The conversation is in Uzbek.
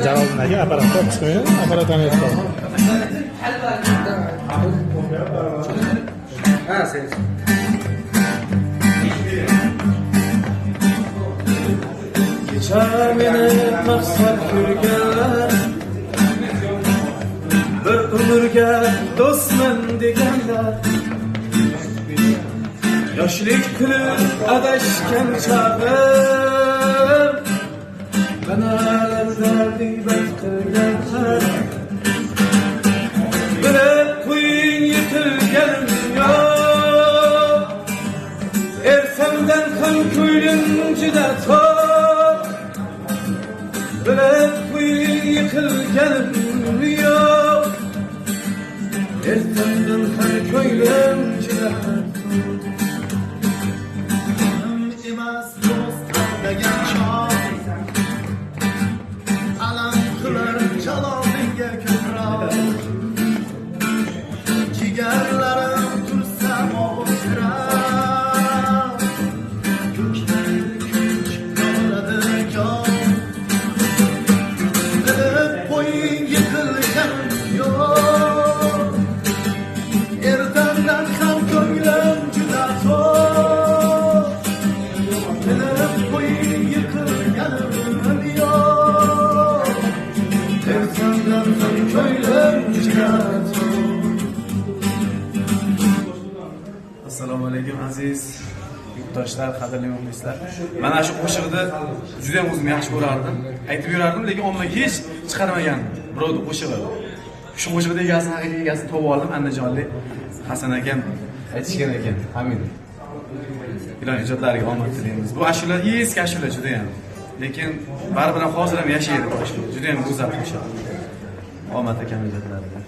Javobdagi apparatga chiqmaydi, apparatdan aytdim. Ha, sen. Kecha meni maqsad ko'rganlar, bir umrga do'stman deganlar, yoshlik qilib adashgan chog'im, banalarda g'iybat qilganlar, bilib qo'ying yiqilganim yo'q, ertamdan ham ko'nglim juda to'q, bilib qo'ying yiqilganim yo'q, ertamdan ham ko'nglim juda to'q. emas do'st degan chog' alam qilar jalolingga ko'proq, jigarlarim tursa mo'ltirab, ko'kdan kuch oladi jon, bilib qo'ying yiqilganim yo'q, ertamdan ham ko'nglim juda to'q, bilib qo'ying yiqilganim yo'q, ertamdan ham ko'nglim juda to'q. Assalomu alaykum aziz yurtdoshlar, qadrli muxlislar. Mana shu qo'shiqni juda ham o'zim yaxshi ko'rardim. Aytib yurardim, lekin ommaga hech chiqarmagandim. Birovning qo'shig'i. Shu qo'shiqning egasini, haqiqiy egasini topib oldim. Andijonlik Hasan akam aytishgan ekan. Hamid. Ilohi ijodlariga omad tilaymiz. Bu ashula eski ashula juda ham. Lekin baribir ham hozir ham yashaydi qo'shiq. Juda ham go'zal qo'shiq. Omad akam ijodlariga.